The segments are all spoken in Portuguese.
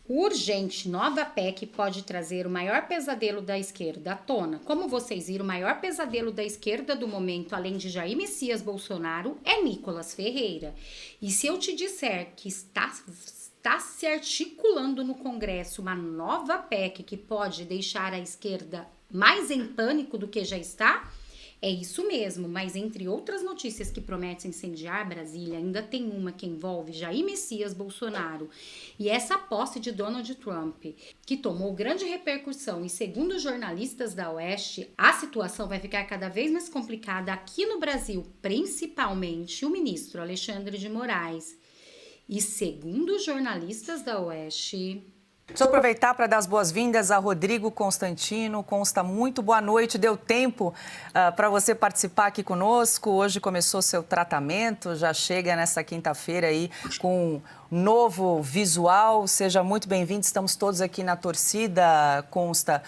Urgente, nova PEC pode trazer o maior pesadelo da esquerda à tona. Como vocês viram, o maior pesadelo da esquerda do momento, além de Jair Messias Bolsonaro, é Nicolas Ferreira. E se eu te disser que está se articulando no Congresso uma nova PEC que pode deixar a esquerda mais em pânico do que já está, é isso mesmo, mas entre outras notícias que prometem incendiar Brasília, ainda tem uma que envolve Jair Messias Bolsonaro e essa posse de Donald Trump, que tomou grande repercussão e segundo jornalistas da Oeste, a situação vai ficar cada vez mais complicada aqui no Brasil, principalmente o ministro Alexandre de Moraes. E segundo jornalistas da Oeste... Deixa eu aproveitar para dar as boas-vindas a Rodrigo Constantino. Consta, muito boa noite. Deu tempo para você participar aqui conosco. Hoje começou seu tratamento, já chega nessa quinta-feira aí com novo visual. Seja muito bem-vindo. Estamos todos aqui na torcida, Consta.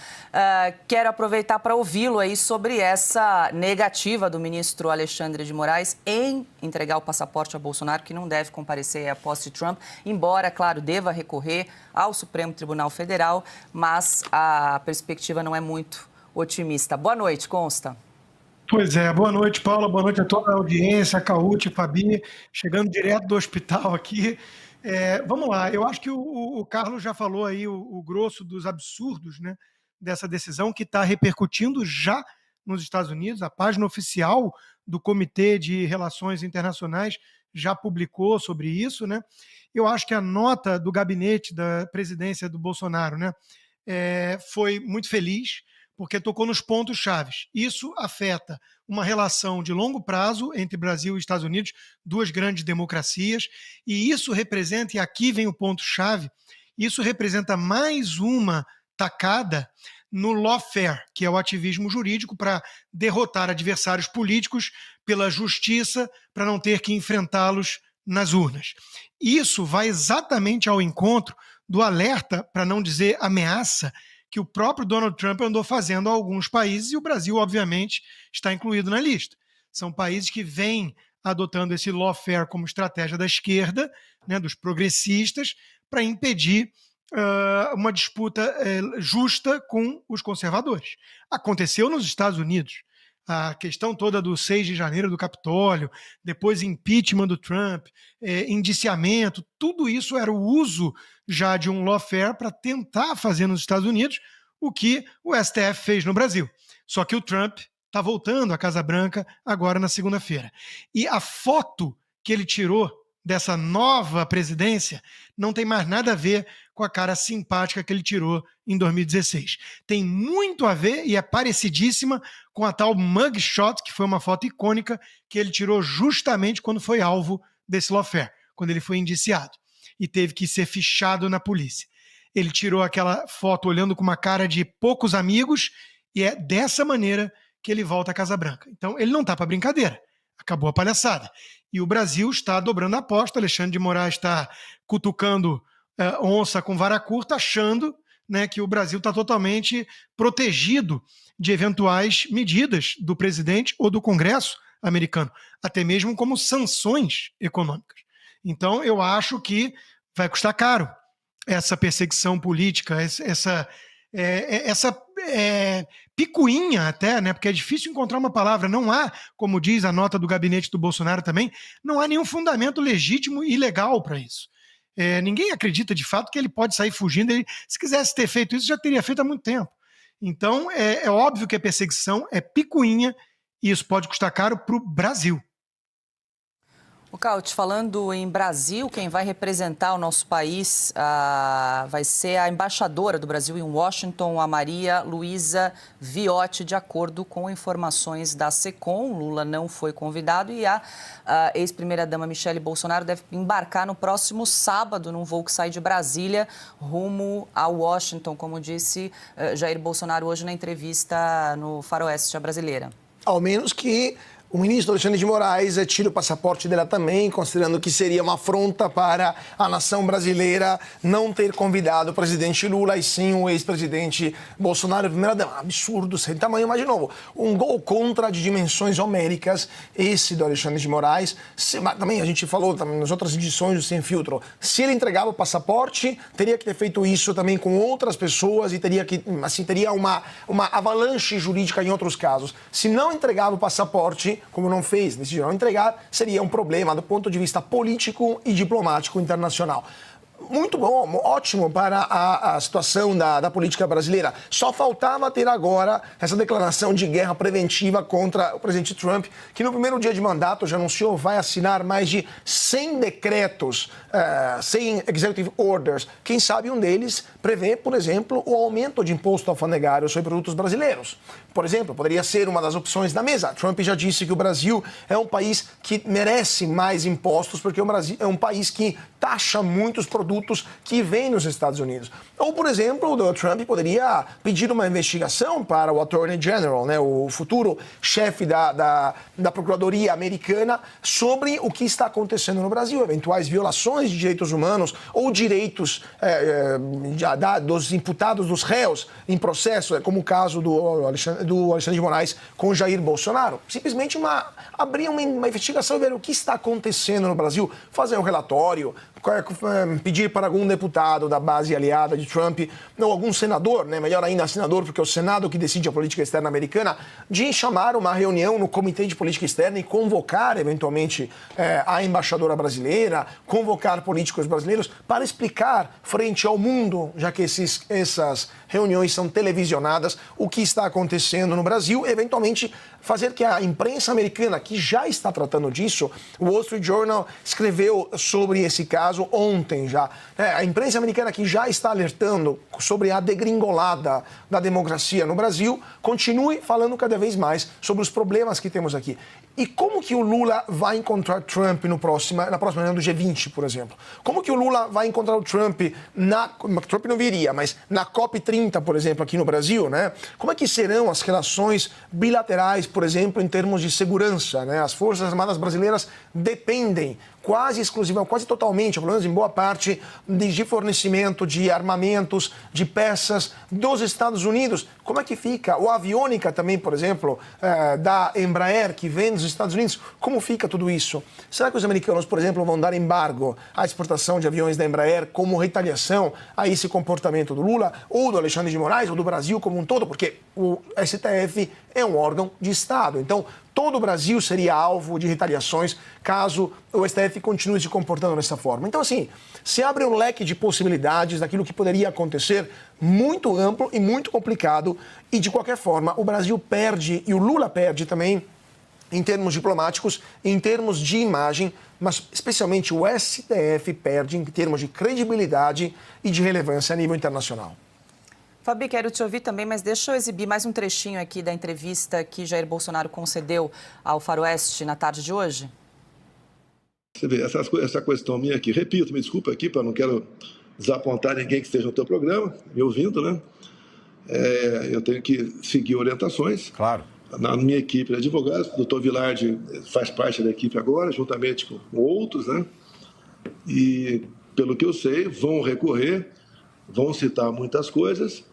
Quero aproveitar para ouvi-lo aí sobre essa negativa do ministro Alexandre de Moraes em entregar o passaporte a Bolsonaro, que não deve comparecer à posse de Trump, embora, claro, deva recorrer ao Supremo Tribunal Federal, mas a perspectiva não é muito otimista. Boa noite, Consta. Pois é, boa noite, Paula, boa noite a toda a audiência, a Caute, Fabi, chegando direto do hospital aqui. Vamos lá, eu acho que o Carlos já falou aí o grosso dos absurdos, né, dessa decisão que está repercutindo já nos Estados Unidos. A página oficial do Comitê de Relações Internacionais já publicou sobre isso, né? Eu acho que a nota do gabinete da presidência do Bolsonaro, né, foi muito feliz, porque tocou nos pontos chaves. Isso afeta uma relação de longo prazo entre Brasil e Estados Unidos, duas grandes democracias, e isso representa, e aqui vem o ponto-chave, isso representa mais uma tacada no lawfare, que é o ativismo jurídico para derrotar adversários políticos pela justiça, para não ter que enfrentá-los nas urnas. Isso vai exatamente ao encontro do alerta, para não dizer ameaça, que o próprio Donald Trump andou fazendo a alguns países, e o Brasil, obviamente, está incluído na lista. São países que vêm adotando esse lawfare como estratégia da esquerda, né, dos progressistas, para impedir uma disputa justa com os conservadores. Aconteceu nos Estados Unidos. A questão toda do 6 de janeiro do Capitólio, depois impeachment do Trump, indiciamento, tudo isso era o uso já de um lawfare para tentar fazer nos Estados Unidos o que o STF fez no Brasil. Só que o Trump está voltando à Casa Branca agora na segunda-feira. E a foto que ele tirou dessa nova presidência não tem mais nada a ver com a cara simpática que ele tirou em 2016. Tem muito a ver e é parecidíssima com a tal mugshot, que foi uma foto icônica que ele tirou justamente quando foi alvo desse lawfare, quando ele foi indiciado e teve que ser fichado na polícia. Ele tirou aquela foto olhando com uma cara de poucos amigos e é dessa maneira que ele volta à Casa Branca. Então, ele não está para brincadeira. Acabou a palhaçada. E o Brasil está dobrando a aposta. Alexandre de Moraes está cutucando onça com vara curta, achando, né, que o Brasil está totalmente protegido de eventuais medidas do presidente ou do Congresso americano, até mesmo como sanções econômicas. Então, eu acho que vai custar caro essa perseguição política, essa picuinha até, né? Porque é difícil encontrar uma palavra. Não há, como diz a nota do gabinete do Bolsonaro também, não há nenhum fundamento legítimo e legal para isso. Ninguém acredita de fato que ele pode sair fugindo. Ele, se quisesse ter feito isso, já teria feito há muito tempo. Então, é óbvio que a perseguição é picuinha e isso pode custar caro para o Brasil. O Caute, falando em Brasil, quem vai representar o nosso país vai ser a embaixadora do Brasil em Washington, a Maria Luísa Viotti, de acordo com informações da SECOM. Lula não foi convidado e a ex-primeira-dama Michele Bolsonaro deve embarcar no próximo sábado num voo que sai de Brasília rumo a Washington, como disse Jair Bolsonaro hoje na entrevista no Faroeste Brasileira. Ao menos que o ministro Alexandre de Moraes tira o passaporte dela também, considerando que seria uma afronta para a nação brasileira não ter convidado o presidente Lula e sim o ex-presidente Bolsonaro, primeira-dama. Absurdo, sem tamanho, mas de novo, um gol contra de dimensões homéricas, esse do Alexandre de Moraes. Também a gente falou nas outras edições do Sem Filtro, se ele entregava o passaporte, teria que ter feito isso também com outras pessoas e teria uma avalanche jurídica em outros casos. Se não entregava o passaporte, como não fez, decidiu não entregar, seria um problema do ponto de vista político e diplomático internacional. Muito bom, ótimo para a situação da política brasileira. Só faltava ter agora essa declaração de guerra preventiva contra o presidente Trump, que no primeiro dia de mandato já anunciou vai assinar mais de 100 decretos, 100 executive orders. Quem sabe um deles prevê, por exemplo, o aumento de imposto alfandegário sobre produtos brasileiros. Por exemplo, poderia ser uma das opções da mesa. Trump já disse que o Brasil é um país que merece mais impostos, porque o Brasil é um país que taxa muitos produtos que vêm nos Estados Unidos. Ou, por exemplo, o Trump poderia pedir uma investigação para o Attorney General, né, o futuro chefe da Procuradoria americana, sobre o que está acontecendo no Brasil, eventuais violações de direitos humanos ou direitos dos imputados, dos réus em processo, como o caso do Alexandre de Moraes com Jair Bolsonaro. Simplesmente abrir uma investigação, ver o que está acontecendo no Brasil, fazer um relatório, pedir para algum deputado da base aliada de Trump, ou algum senador, né, melhor ainda senador, porque é o Senado que decide a política externa americana, de chamar uma reunião no Comitê de Política Externa e convocar, eventualmente, a embaixadora brasileira, convocar políticos brasileiros para explicar frente ao mundo, já que essas reuniões são televisionadas, o que está acontecendo no Brasil, eventualmente fazer que a imprensa americana, que já está tratando disso, o Wall Street Journal escreveu sobre esse caso ontem já. A imprensa americana, que já está alertando sobre a degringolada da democracia no Brasil, continue falando cada vez mais sobre os problemas que temos aqui. E como que o Lula vai encontrar Trump na próxima reunião do G20, por exemplo? Como que o Lula vai encontrar o Trump Trump não viria, mas na COP30, por exemplo, aqui no Brasil, né? Como é que serão as relações bilaterais, por exemplo, em termos de segurança, né? As Forças Armadas brasileiras dependem quase exclusivamente, quase totalmente, pelo menos em boa parte, de fornecimento de armamentos, de peças dos Estados Unidos. Como é que fica? O aviônica também, por exemplo, da Embraer, que vem dos Estados Unidos, como fica tudo isso? Será que os americanos, por exemplo, vão dar embargo à exportação de aviões da Embraer como retaliação a esse comportamento do Lula, ou do Alexandre de Moraes, ou do Brasil como um todo? Porque o STF é um órgão de Estado. Então, todo o Brasil seria alvo de retaliações caso o STF continue se comportando dessa forma. Então, assim, se abre um leque de possibilidades daquilo que poderia acontecer, muito amplo e muito complicado, e de qualquer forma o Brasil perde, e o Lula perde também, em termos diplomáticos, em termos de imagem, mas especialmente o STF perde em termos de credibilidade e de relevância a nível internacional. Fabi, quero te ouvir também, mas deixa eu exibir mais um trechinho aqui da entrevista que Jair Bolsonaro concedeu ao Faroeste na tarde de hoje. Você vê, essa questão minha aqui, repito, me desculpa aqui, não quero desapontar ninguém que esteja no teu programa, me ouvindo, né? Eu tenho que seguir orientações. Claro. Na minha equipe de advogados, o doutor Vilardi faz parte da equipe agora, juntamente com outros, né? E, pelo que eu sei, vão recorrer, vão citar muitas coisas.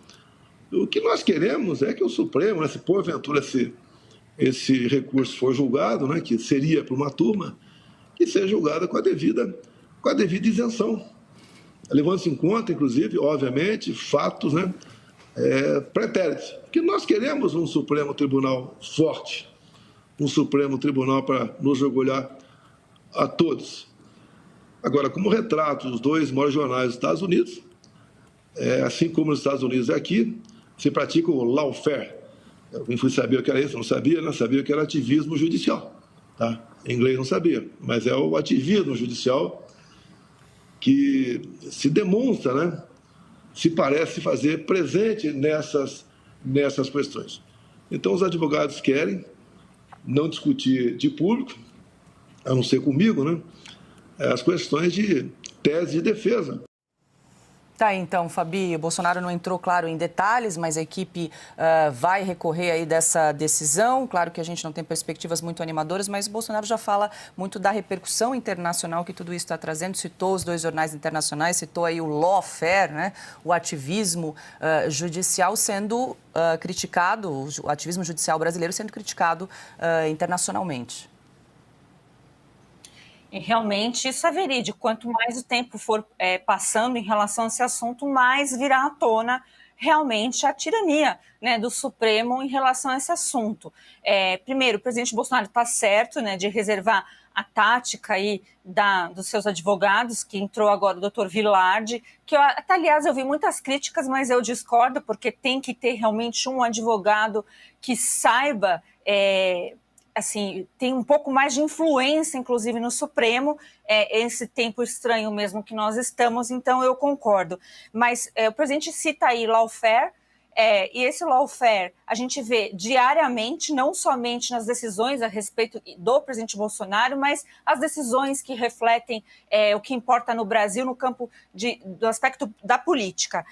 O que nós queremos é que o Supremo, né, se porventura esse recurso for julgado, né, que seria para uma turma, que seja julgada com a devida isenção. Levando-se em conta, inclusive, obviamente, fatos, né, pretéritos. Porque nós queremos um Supremo Tribunal forte, um Supremo Tribunal para nos orgulhar a todos. Agora, como retrato os dois maiores jornais dos Estados Unidos, assim como nos Estados Unidos aqui, se pratica o lawfare. Eu fui saber o que era isso, não sabia, né? Sabia que era ativismo judicial. Tá? Em inglês não sabia, mas é o ativismo judicial que se demonstra, né? Se parece fazer presente nessas questões. Então, os advogados querem não discutir de público, a não ser comigo, né? As questões de tese de defesa. Tá, então, Fabi, o Bolsonaro não entrou, claro, em detalhes, mas a equipe vai recorrer aí dessa decisão. Claro que a gente não tem perspectivas muito animadoras, mas o Bolsonaro já fala muito da repercussão internacional que tudo isso está trazendo. Citou os 2 jornais internacionais, citou aí o lawfare, né? O ativismo judicial sendo criticado, o ativismo judicial brasileiro sendo criticado internacionalmente. E realmente isso é verídico. Quanto mais o tempo for passando em relação a esse assunto, mais virá à tona realmente a tirania, né, do Supremo em relação a esse assunto. Primeiro, o presidente Bolsonaro está certo, né, de reservar a tática aí dos seus advogados, que entrou agora o doutor Vilardi, que aliás eu vi muitas críticas, mas eu discordo, porque tem que ter realmente um advogado que saiba assim, tem um pouco mais de influência, inclusive, no Supremo, esse tempo estranho mesmo que nós estamos, então eu concordo. Mas o presidente cita aí lawfare, e esse lawfare a gente vê diariamente, não somente nas decisões a respeito do presidente Bolsonaro, mas as decisões que refletem o que importa no Brasil no campo do aspecto da política.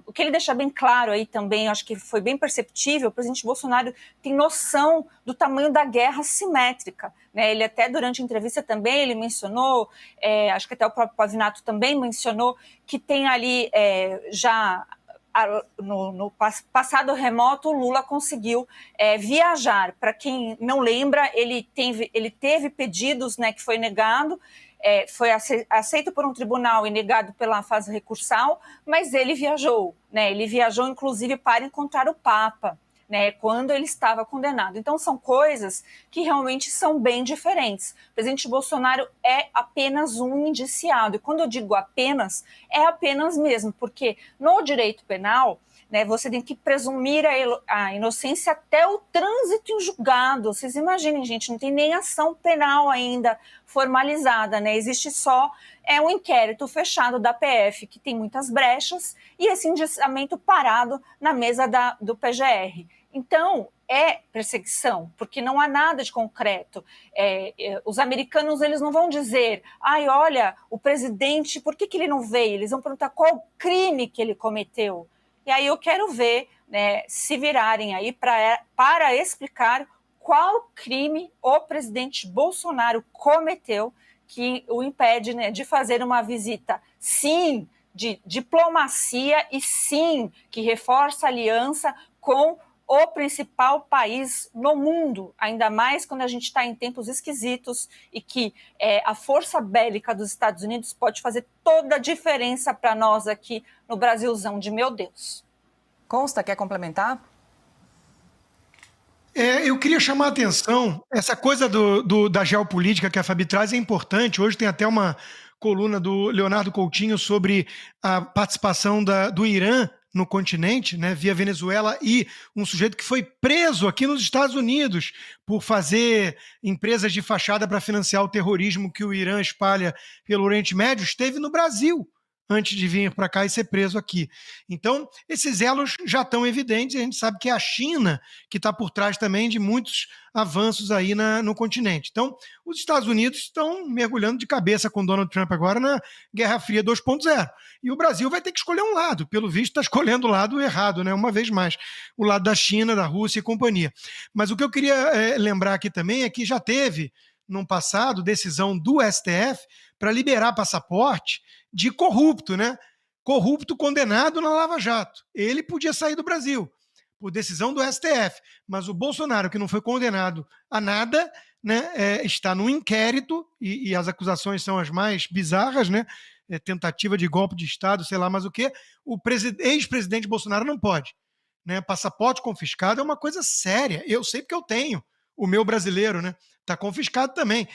O que ele deixa bem claro aí também, acho que foi bem perceptível, o presidente Bolsonaro tem noção do tamanho da guerra assimétrica, né? Ele até durante a entrevista também ele mencionou, acho que até o próprio Pavinato também mencionou, que tem ali já no passado remoto, o Lula conseguiu viajar. Para quem não lembra, ele teve pedidos, né, que foi negado, foi aceito por um tribunal e negado pela fase recursal, mas ele viajou, né? Ele viajou, inclusive, para encontrar o Papa, né, quando ele estava condenado. Então, são coisas que realmente são bem diferentes. O presidente Bolsonaro é apenas um indiciado. E quando eu digo apenas, é apenas mesmo, porque no direito penal, né, você tem que presumir a inocência até o trânsito em julgado. Vocês imaginem, gente, não tem nem ação penal ainda formalizada, né? Existe só um inquérito fechado da PF, que tem muitas brechas, e esse indiciamento parado na mesa do PGR. Então, é perseguição, porque não há nada de concreto. Os americanos, eles não vão dizer, olha, o presidente, por que ele não veio? Eles vão perguntar qual crime que ele cometeu. E aí eu quero ver, né, se virarem aí para explicar qual crime o presidente Bolsonaro cometeu que o impede, né, de fazer uma visita, sim, de diplomacia e sim, que reforça a aliança com o principal país no mundo, ainda mais quando a gente está em tempos esquisitos e que a força bélica dos Estados Unidos pode fazer toda a diferença para nós aqui no Brasilzão de meu Deus. Consta, quer complementar? Eu queria chamar a atenção, essa coisa da geopolítica que a Fabi traz é importante. Hoje tem até uma coluna do Leonardo Coutinho sobre a participação do Irã no continente, né, via Venezuela, e um sujeito que foi preso aqui nos Estados Unidos por fazer empresas de fachada para financiar o terrorismo que o Irã espalha pelo Oriente Médio, esteve no Brasil antes de vir para cá e ser preso aqui. Então, esses elos já estão evidentes, e a gente sabe que é a China que está por trás também de muitos avanços aí no continente. Então, os Estados Unidos estão mergulhando de cabeça com Donald Trump agora na Guerra Fria 2.0. E o Brasil vai ter que escolher um lado. Pelo visto, está escolhendo o lado errado, né? Uma vez mais. O lado da China, da Rússia e companhia. Mas o que eu queria lembrar aqui também é que já teve, no passado, decisão do STF para liberar passaporte de corrupto, né? Corrupto condenado na Lava Jato. Ele podia sair do Brasil por decisão do STF, mas o Bolsonaro, que não foi condenado a nada, né, está no inquérito e as acusações são as mais bizarras, né? Tentativa de golpe de Estado, sei lá mais o quê. O ex-presidente Bolsonaro não pode, né? Passaporte confiscado é uma coisa séria. Eu sei porque eu tenho. O meu brasileiro, né? Está confiscado também.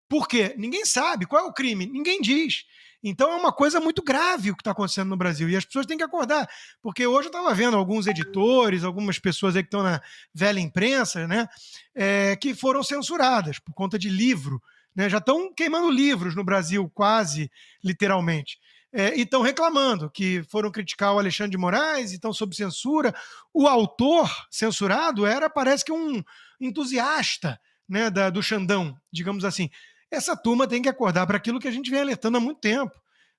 Por quê? Ninguém sabe. Qual é o crime? Ninguém diz. Então é uma coisa muito grave o que está acontecendo no Brasil. E as pessoas têm que acordar. Porque hoje eu estava vendo alguns editores, algumas pessoas aí que estão na velha imprensa, né, que foram censuradas por conta de livro. Né, já estão queimando livros no Brasil, quase literalmente. E estão reclamando que foram criticar o Alexandre de Moraes e estão sob censura. O autor censurado parece que um entusiasta, né, do Xandão, digamos assim. Essa turma tem que acordar para aquilo que a gente vem alertando há muito tempo.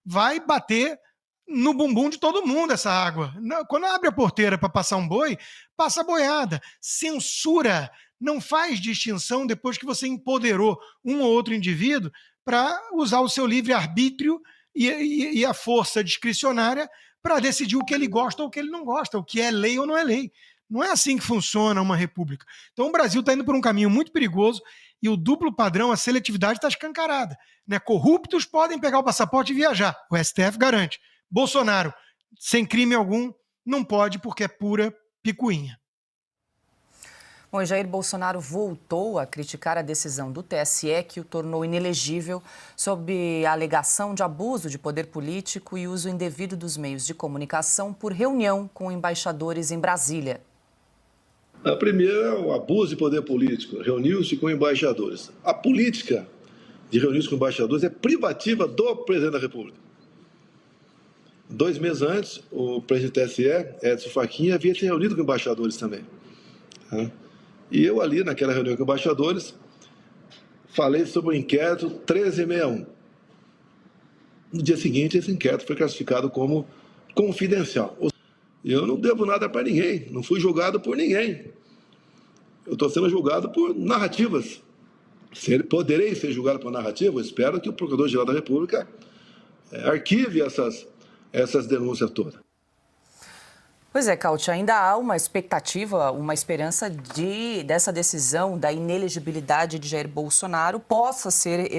Vai bater no bumbum de todo mundo essa água. Quando abre a porteira para passar um boi, passa a boiada. Censura não faz distinção depois que você empoderou um ou outro indivíduo para usar o seu livre-arbítrio e a força discricionária para decidir o que ele gosta ou o que ele não gosta, o que é lei ou não é lei. Não é assim que funciona uma república. Então o Brasil está indo por um caminho muito perigoso e o duplo padrão, a seletividade está escancarada. Né? Corruptos podem pegar o passaporte e viajar. O STF garante. Bolsonaro, sem crime algum, não pode porque é pura picuinha. Bom, Jair Bolsonaro voltou a criticar a decisão do TSE que o tornou inelegível sob a alegação de abuso de poder político e uso indevido dos meios de comunicação por reunião com embaixadores em Brasília. A primeira é o abuso de poder político, reuniu-se com embaixadores. A política de reunir-se com embaixadores é privativa do presidente da República. 2 meses antes, o presidente do TSE, Edson Fachin, havia se reunido com embaixadores também. E eu ali, naquela reunião com embaixadores, falei sobre o inquérito 1361. No dia seguinte, esse inquérito foi classificado como confidencial. Eu não devo nada para ninguém, não fui julgado por ninguém. Eu estou sendo julgado por narrativas. Poderei ser julgado por narrativa, eu espero que o Procurador-Geral da República arquive essas denúncias todas. Pois é, Cauti, ainda há uma expectativa, uma esperança dessa decisão da inelegibilidade de Jair Bolsonaro possa ser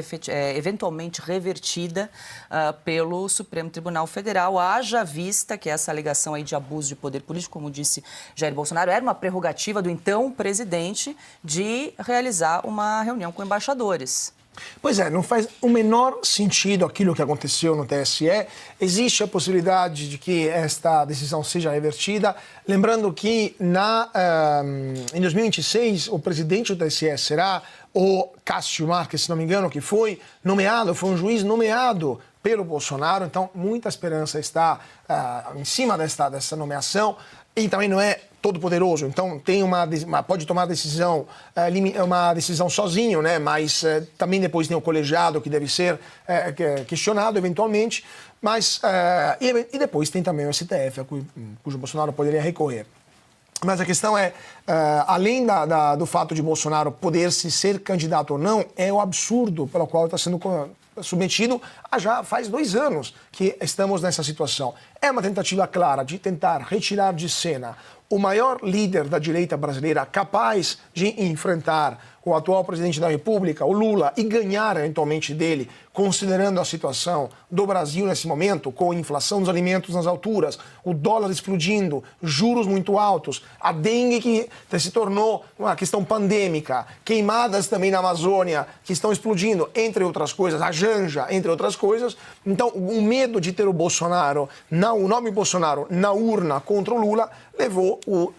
eventualmente revertida pelo Supremo Tribunal Federal, haja vista que essa alegação aí de abuso de poder político, como disse Jair Bolsonaro, era uma prerrogativa do então presidente de realizar uma reunião com embaixadores. Pois é, não faz o menor sentido aquilo que aconteceu no TSE. Existe a possibilidade de que esta decisão seja revertida. Lembrando que em 2026 o presidente do TSE será o Cássio Marques, se não me engano, que foi um juiz nomeado pelo Bolsonaro. Então, muita esperança está em cima dessa nomeação. E também não é todo poderoso, então pode tomar uma decisão sozinho, né? Mas também depois tem o colegiado que deve ser questionado eventualmente, mas e depois tem também o STF, cujo Bolsonaro poderia recorrer. Mas a questão é, além do fato de Bolsonaro poder ser candidato ou não, é o absurdo pelo qual está sendo submetido já faz 2 anos que estamos nessa situação. É uma tentativa clara de tentar retirar de cena o maior líder da direita brasileira capaz de enfrentar o atual presidente da República, o Lula, e ganhar eventualmente dele, considerando a situação do Brasil nesse momento, com a inflação dos alimentos nas alturas, o dólar explodindo, juros muito altos, a dengue que se tornou uma questão pandêmica, queimadas também na Amazônia que estão explodindo, entre outras coisas, a Janja, entre outras coisas. Então, o medo de ter o nome Bolsonaro na urna contra o Lula levou o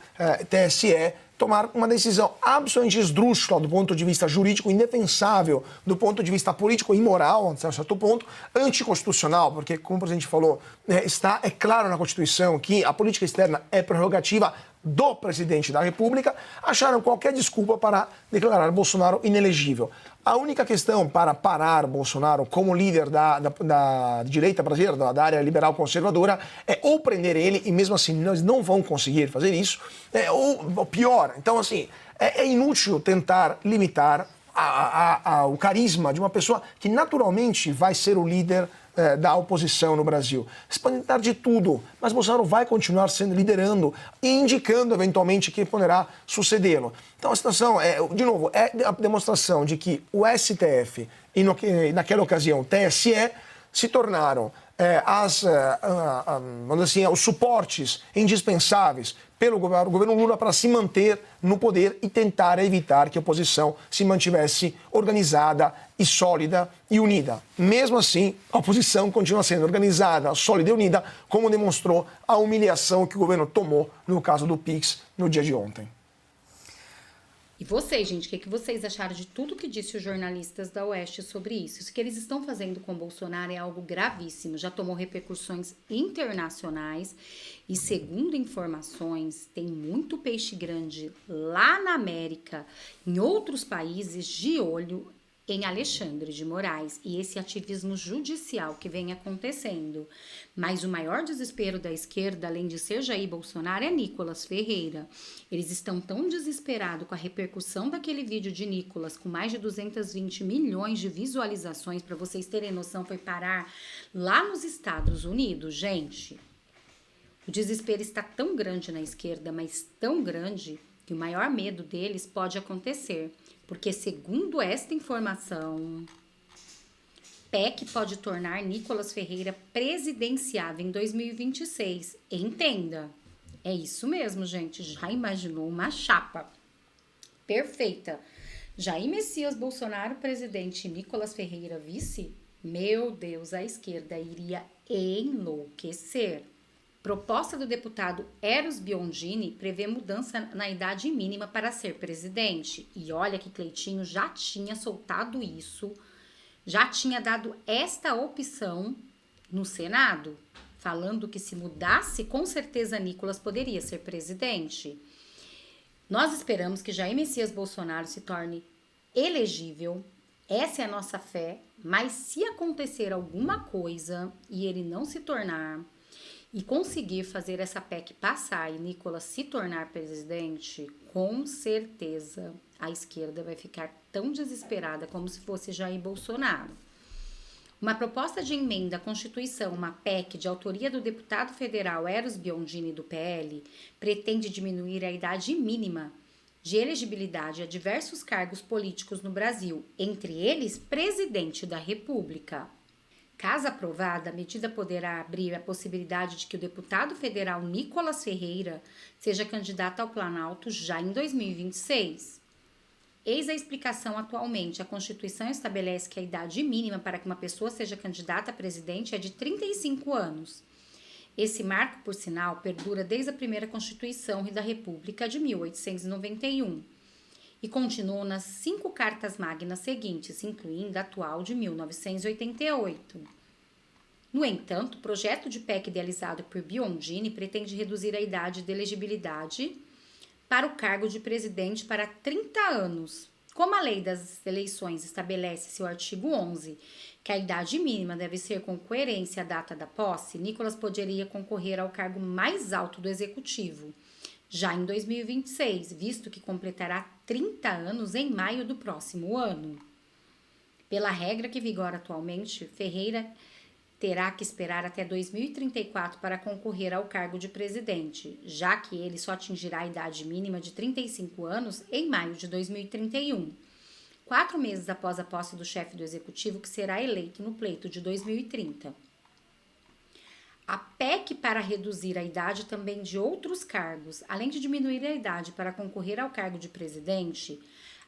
TSE tomar uma decisão absolutamente esdrúxula do ponto de vista jurídico, indefensável do ponto de vista político e moral, até um certo ponto, anticonstitucional, porque, como o presidente falou, é claro na Constituição que a política externa é prerrogativa do presidente da República. Acharam qualquer desculpa para declarar Bolsonaro inelegível. A única questão para parar Bolsonaro como líder da direita brasileira, da área liberal conservadora, é ou prender ele, e mesmo assim nós não vão conseguir fazer isso, ou pior. Então, assim, é inútil tentar limitar o carisma de uma pessoa que naturalmente vai ser o líder da oposição no Brasil. Você pode tentar de tudo, mas Bolsonaro vai continuar liderando e indicando eventualmente quem poderá sucedê-lo. Então a situação, de novo, é a demonstração de que o STF e naquela ocasião o TSE se tornaram vamos dizer assim, os suportes indispensáveis pelo governo Lula para se manter no poder e tentar evitar que a oposição se mantivesse organizada e sólida e unida. Mesmo assim, a oposição continua sendo organizada, sólida e unida, como demonstrou a humilhação que o governo tomou no caso do PIX no dia de ontem. E vocês, gente, o que vocês acharam de tudo que disse os jornalistas da Oeste sobre isso? Isso que eles estão fazendo com Bolsonaro é algo gravíssimo, já tomou repercussões internacionais e, segundo informações, tem muito peixe grande lá na América, em outros países, de olho em Alexandre de Moraes e esse ativismo judicial que vem acontecendo. Mas o maior desespero da esquerda, além de ser Jair Bolsonaro, é Nicolas Ferreira. Eles estão tão desesperados com a repercussão daquele vídeo de Nicolas, com mais de 220 milhões de visualizações, para vocês terem noção, foi parar lá nos Estados Unidos, gente. O desespero está tão grande na esquerda, mas tão grande, que o maior medo deles pode acontecer. Porque, segundo esta informação, PEC pode tornar Nicolas Ferreira presidenciável em 2026. Entenda, é isso mesmo, gente. Já imaginou uma chapa perfeita? Jair Messias Bolsonaro, presidente, e Nicolas Ferreira, vice? Meu Deus, a esquerda iria enlouquecer. Proposta do deputado Eros Biondini prevê mudança na idade mínima para ser presidente. E olha que Cleitinho já tinha soltado isso, já tinha dado esta opção no Senado, falando que se mudasse, com certeza Nicolas poderia ser presidente. Nós esperamos que Jair Messias Bolsonaro se torne elegível, essa é a nossa fé, mas se acontecer alguma coisa e ele não se tornar e conseguir fazer essa PEC passar e Nicolas se tornar presidente, com certeza a esquerda vai ficar tão desesperada como se fosse Jair Bolsonaro. Uma proposta de emenda à Constituição, uma PEC de autoria do deputado federal Eros Biondini do PL, pretende diminuir a idade mínima de elegibilidade a diversos cargos políticos no Brasil, entre eles presidente da República. Caso aprovada, a medida poderá abrir a possibilidade de que o deputado federal Nicolas Ferreira seja candidato ao Planalto já em 2026. Eis a explicação atualmente. A Constituição estabelece que a idade mínima para que uma pessoa seja candidata a presidente é de 35 anos. Esse marco, por sinal, perdura desde a primeira Constituição da República de 1891 e continuou nas 5 cartas magnas seguintes, incluindo a atual de 1988. No entanto, o projeto de PEC idealizado por Biondini pretende reduzir a idade de elegibilidade para o cargo de presidente para 30 anos. Como a lei das eleições estabelece seu artigo 11, que a idade mínima deve ser com coerência à data da posse, Nicolas poderia concorrer ao cargo mais alto do executivo, já em 2026, visto que completará 30 anos em maio do próximo ano. Pela regra que vigora atualmente, Ferreira terá que esperar até 2034 para concorrer ao cargo de presidente, já que ele só atingirá a idade mínima de 35 anos em maio de 2031, 4 meses após a posse do chefe do executivo, que será eleito no pleito de 2030. A PEC para reduzir a idade também de outros cargos, além de diminuir a idade para concorrer ao cargo de presidente,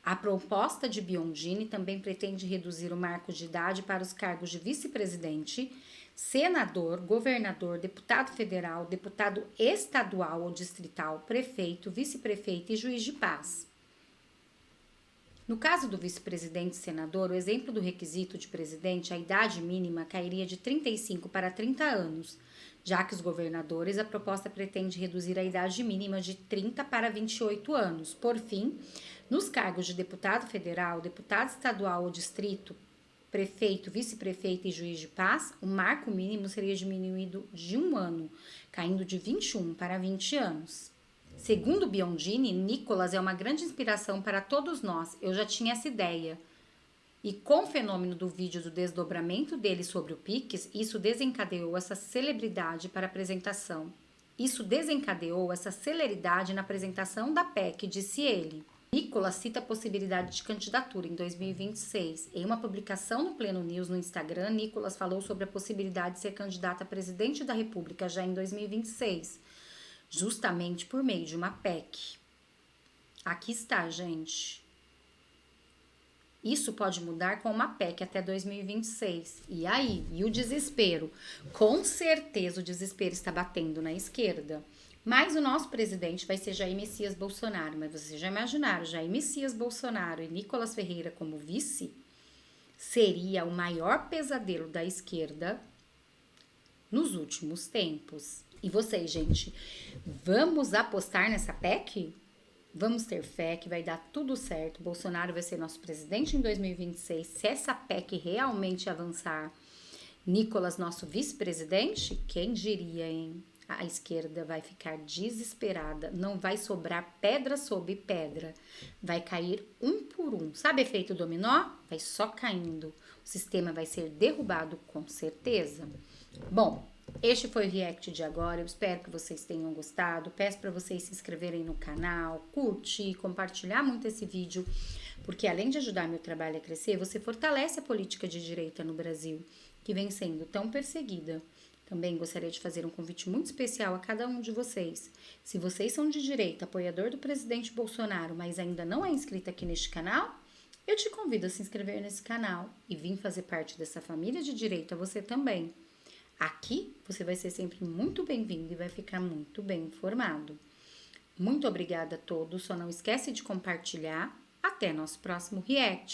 a proposta de Biondini também pretende reduzir o marco de idade para os cargos de vice-presidente, senador, governador, deputado federal, deputado estadual ou distrital, prefeito, vice-prefeito e juiz de paz. No caso do vice-presidente e senador, o exemplo do requisito de presidente, a idade mínima cairia de 35 para 30 anos, já que os governadores, a proposta pretende reduzir a idade mínima de 30 para 28 anos. Por fim, nos cargos de deputado federal, deputado estadual ou distrito, prefeito, vice-prefeito e juiz de paz, o marco mínimo seria diminuído de 1 ano, caindo de 21 para 20 anos. Segundo Biondini, Nicolas é uma grande inspiração para todos nós. Eu já tinha essa ideia. E com o fenômeno do vídeo do desdobramento dele sobre o Pix, isso desencadeou essa celebridade para a apresentação. Isso desencadeou essa celeridade na apresentação da PEC, disse ele. Nicolas cita a possibilidade de candidatura em 2026. Em uma publicação no Pleno News no Instagram, Nicolas falou sobre a possibilidade de ser candidato a presidente da República já em 2026, justamente por meio de uma PEC. Aqui está, gente. Isso pode mudar com uma PEC até 2026. E aí? E o desespero? Com certeza o desespero está batendo na esquerda. Mas o nosso presidente vai ser Jair Messias Bolsonaro. Mas vocês já imaginaram, Jair Messias Bolsonaro e Nicolas Ferreira como vice? Seria o maior pesadelo da esquerda nos últimos tempos. E vocês, gente, vamos apostar nessa PEC? Vamos ter fé que vai dar tudo certo. Bolsonaro vai ser nosso presidente em 2026. Se essa PEC realmente avançar, Nicolas, nosso vice-presidente, quem diria, hein? A esquerda vai ficar desesperada, não vai sobrar pedra sobre pedra, vai cair um por um. Sabe efeito dominó? Vai só caindo. O sistema vai ser derrubado com certeza. Bom, este foi o React de agora. Eu espero que vocês tenham gostado. Peço para vocês se inscreverem no canal, curtir, compartilhar muito esse vídeo, porque além de ajudar meu trabalho a crescer, você fortalece a política de direita no Brasil, que vem sendo tão perseguida. Também gostaria de fazer um convite muito especial a cada um de vocês. Se vocês são de direita, apoiador do presidente Bolsonaro, mas ainda não é inscrito aqui neste canal, eu te convido a se inscrever nesse canal e vir fazer parte dessa família de direita você também. Aqui você vai ser sempre muito bem-vindo e vai ficar muito bem informado. Muito obrigada a todos, só não esquece de compartilhar. Até nosso próximo React.